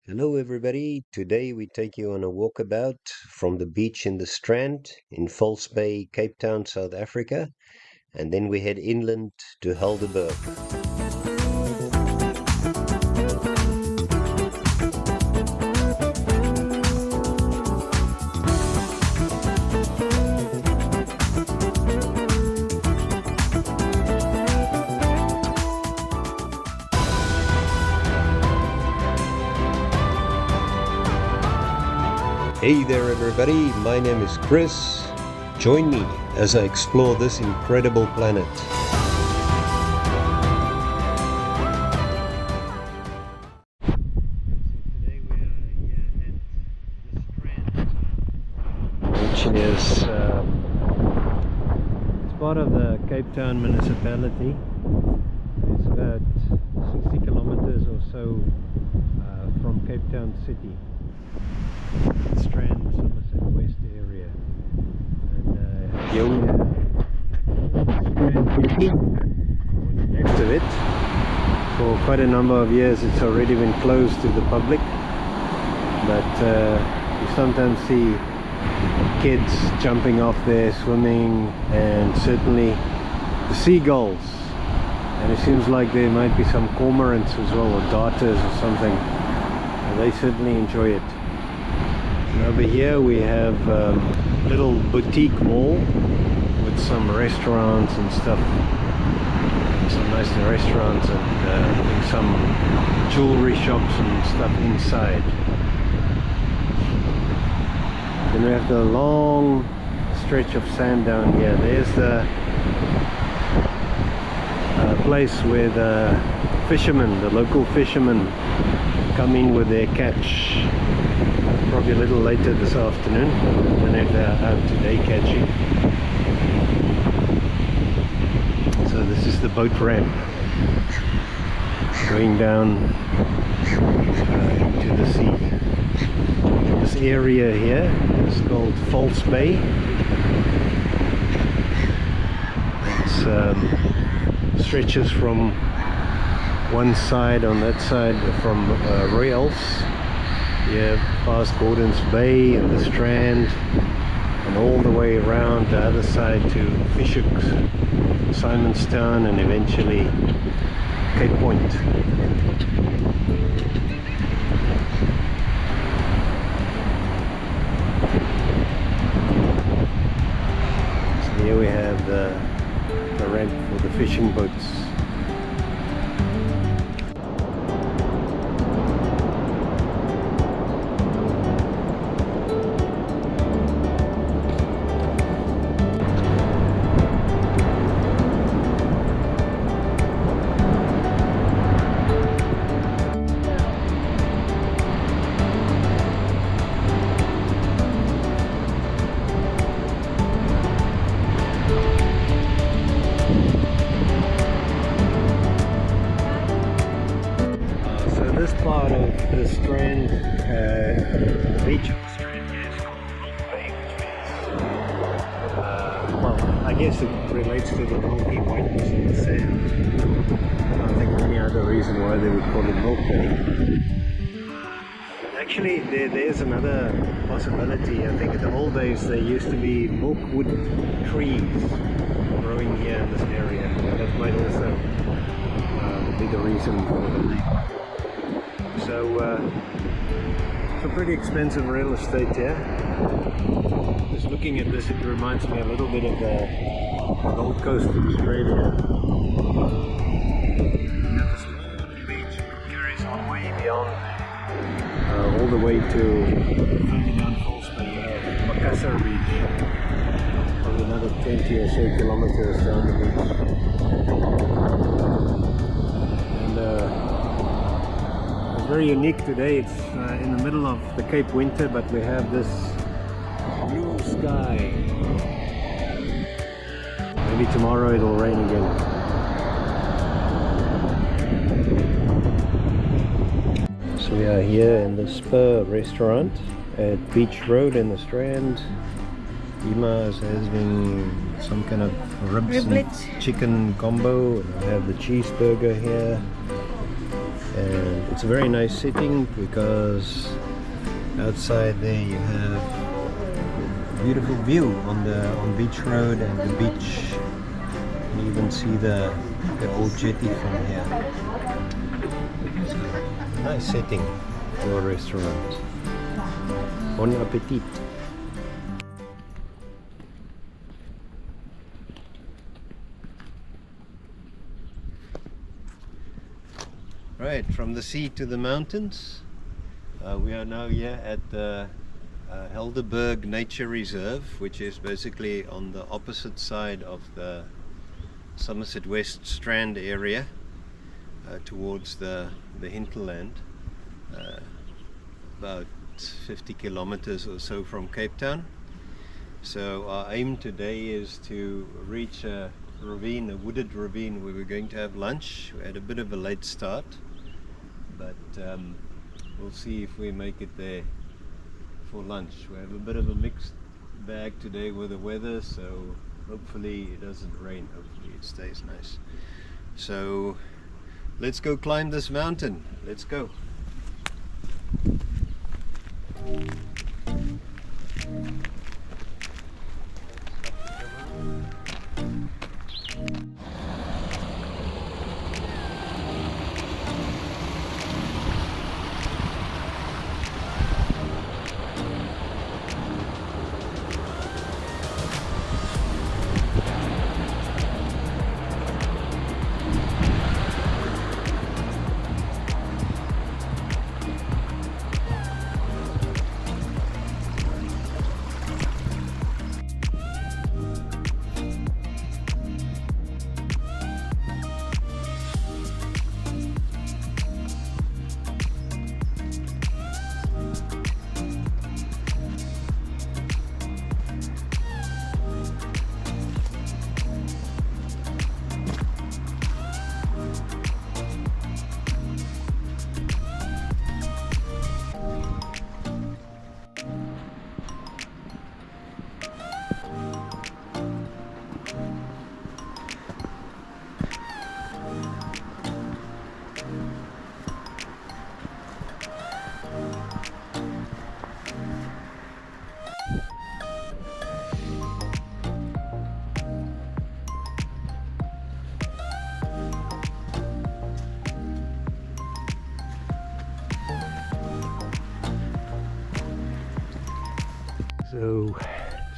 Hello, everybody. Today we take you on a walkabout from the beach in the Strand in False Bay, Cape Town, South Africa, and then we head inland to Helderberg. Hey there, everybody. My name is Chris. Join me as I explore this incredible planet. Today we are here at the Strand, which is it's part of the Cape Town municipality. It's about 60 kilometers or so from Cape Town city. Strand, Somerset West area, and here we have next to it. For quite a number of years it's already been closed to the public, but you sometimes see kids jumping off there, swimming, and certainly the seagulls, and it seems like there might be some cormorants as well, or darters or something, and they certainly enjoy it. And over here we have a little boutique mall with some restaurants and stuff, some nice restaurants, and some jewelry shops and stuff inside. Then we have the long stretch of sand down here. There's the place where the fishermen, the local fishermen, come in with their catch. Probably a little later this afternoon. I don't know if they're out today catching. So this is the boat ramp going down into the sea. This area here is called False Bay. It stretches from one side, on that side from Royals, yeah, past Gordon's Bay and the Strand, and all the way around the other side to Fishhooks, Simonstown, and eventually Cape Point. So here we have the ramp for the fishing boats. This part of the Strand, the beach of the Strand here is called False Bay, which means, well, I guess it relates to the milky whiteness of the sand. I don't think there's any other reason why they would call it Milk Bay. Actually, there's another possibility. I think in the old days there used to be milkwood trees growing here in this area. That might also be the reason for the name. So, some pretty expensive real estate here. Just looking at this, it reminds me a little bit of the Gold Coast of Australia. And the small beach carries on way beyond, all the way to further down False Bay, Macassar Beach. Probably another 20 or so kilometers down the beach. And very unique today. It's in the middle of the Cape winter, but we have this blue sky. Maybe tomorrow it'll rain again. So we are here in the Spur restaurant at Beach Road in the Strand. Ima is having some kind of ribs and chicken combo. And I have the cheeseburger here. And It's a very nice setting because outside there you have a beautiful view on Beach Road and the beach. You even see the old jetty from here. So, nice setting for a restaurant. Bon appetit. Right, from the sea to the mountains. We are now here at the Helderberg Nature Reserve, which is basically on the opposite side of the Somerset West Strand area, towards the hinterland, about 50 kilometers or so from Cape Town. So our aim today is to reach a ravine, a wooded ravine, where we're going to have lunch. We had a bit of a late start, but we'll see if we make it there for lunch. We have a bit of a mixed bag today with the weather, so hopefully it doesn't rain, hopefully it stays nice. So let's go climb this mountain. Let's go.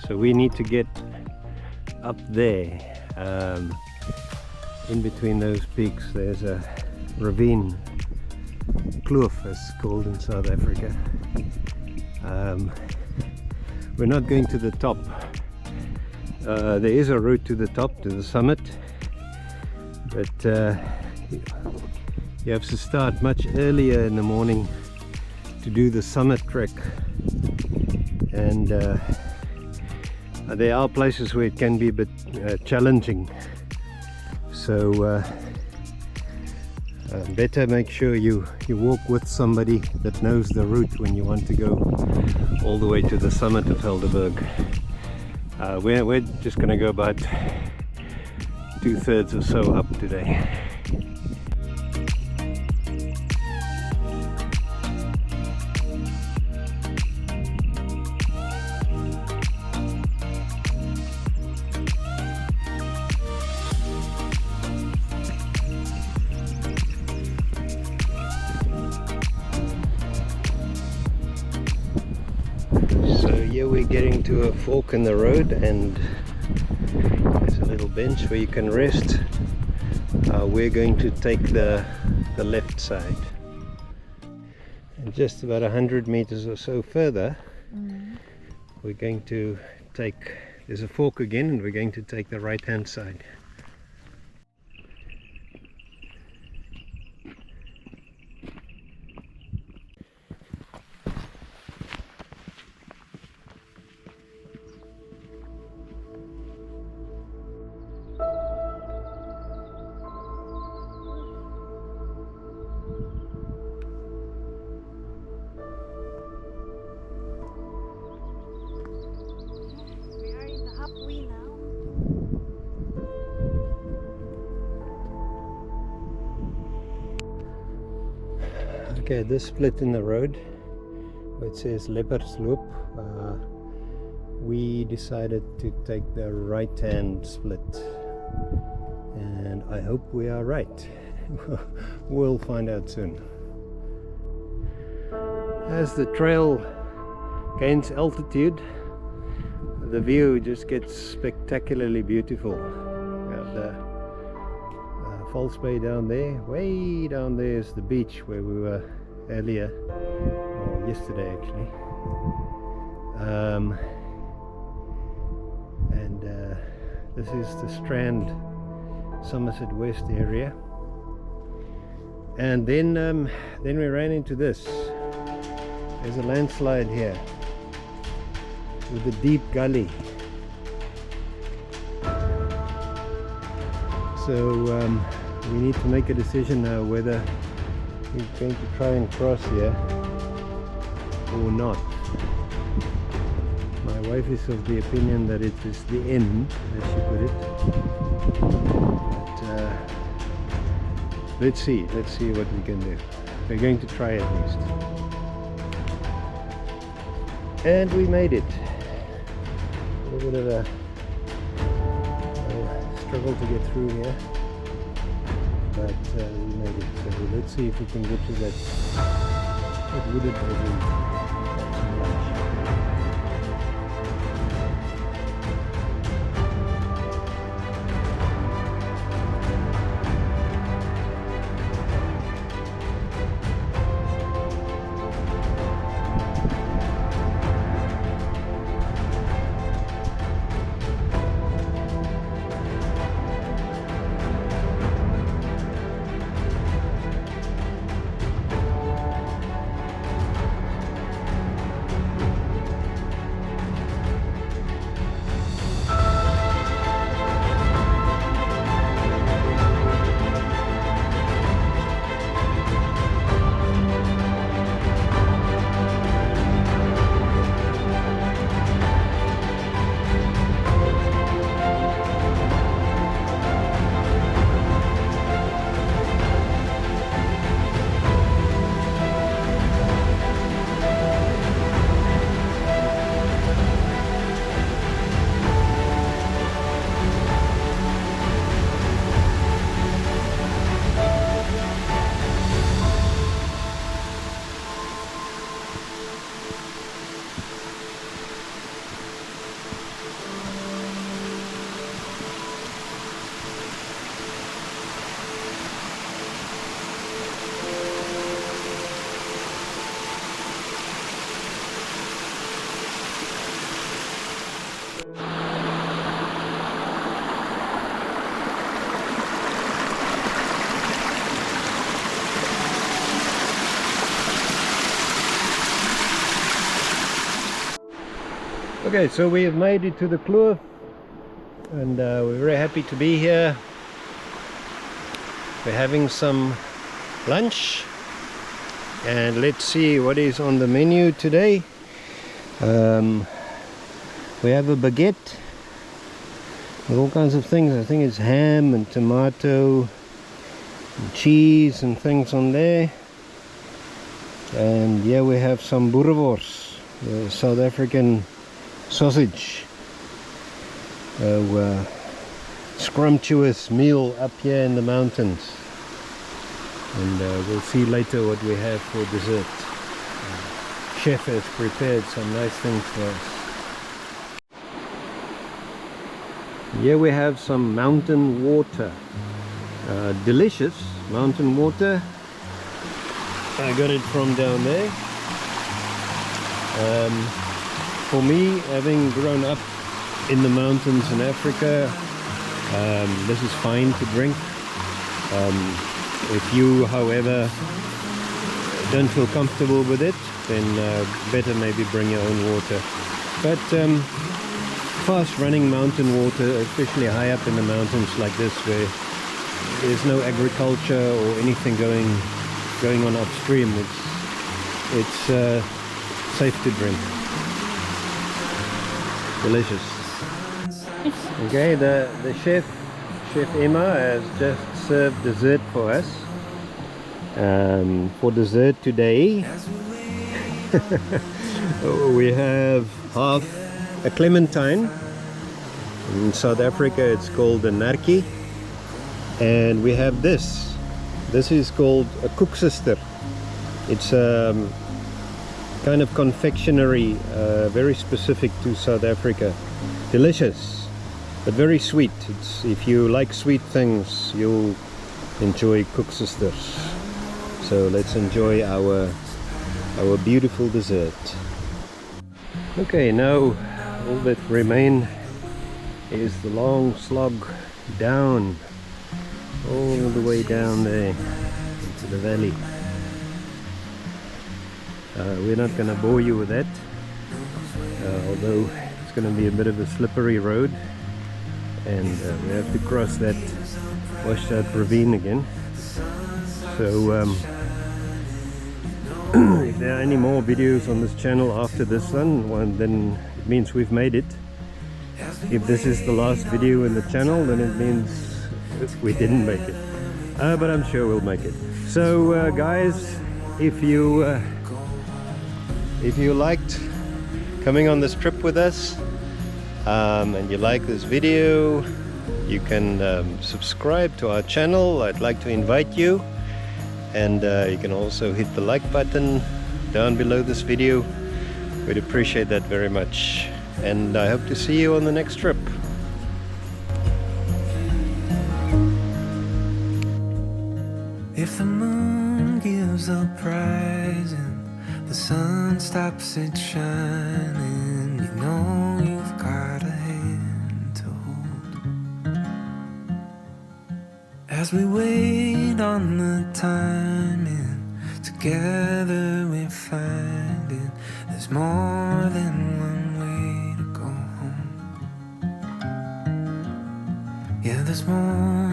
So we need to get up there. In between those peaks there's a ravine, kloof as called in South Africa. We're not going to the top. There is a route to the top, to the summit, but you have to start much earlier in the morning to do the summit trek. And there are places where it can be a bit challenging, so better make sure you walk with somebody that knows the route when you want to go all the way to the summit of Helderberg. We're just going to go about 2/3 or so up today. Here we're getting to a fork in the road, and there's a little bench where you can rest. We're going to take the left side, and just about 100 meters or so further we're going to take, there's a fork again, and we're going to take the right hand side. Okay, this split in the road where it says Lepersloop, we decided to take the right hand split, and I hope we are right. We'll find out soon. As the trail gains altitude, the view just gets spectacularly beautiful. The False Bay down there, way down there is the beach where we were earlier, or yesterday actually. This is the Strand, Somerset West area. And then we ran into this. There's a landslide here with a deep gully. So we need to make a decision now whether we're going to try and cross here or not. My wife is of the opinion that it is the end, as she put it. But let's see what we can do. We're going to try at least. And we made it. A little bit of a struggle to get through here, but we made it. So let's see if we can get to that wooded ravine. Okay, so we have made it to the kloof, and we're very happy to be here. We're having some lunch, and let's see what is on the menu today. We have a baguette with all kinds of things. I think it's ham and tomato and cheese and things on there. And here we have some boerewors, the South African sausage. Scrumptious meal up here in the mountains, and we'll see later what we have for dessert. Chef has prepared some nice things for us. Here we have some mountain water, delicious mountain water. I got it from down there. For me, having grown up in the mountains in Africa, this is fine to drink. If you, however, don't feel comfortable with it, then better maybe bring your own water. But fast running mountain water, especially high up in the mountains like this, where there's no agriculture or anything going on upstream, it's safe to drink. Delicious. Okay, the chef Emma has just served dessert for us. For dessert today, we have half a clementine. In South Africa it's called a narkie, and we have this. This is called a koeksuster. It's kind of confectionery, very specific to South Africa. Delicious, but very sweet. If you like sweet things, you'll enjoy koeksusters. So let's enjoy our beautiful dessert. Okay, now all that remain is the long slog down, all the way down there into the valley. We're not going to bore you with that, although it's going to be a bit of a slippery road, and we have to cross that washed out ravine again. So if there are any more videos on this channel after this one, then it means we've made it. If this is the last video in the channel, then it means we didn't make it, but I'm sure we'll make it. So guys, if you liked coming on this trip with us, and you like this video, you can subscribe to our channel. I'd like to invite you, and you can also hit the like button down below this video. We'd appreciate that very much, and I hope to see you on the next trip. If the moon gives up rising, the sun stops it shining, you know you've got a hand to hold. As we wait on the timing, together we're finding there's more than one way to go home. Yeah, there's more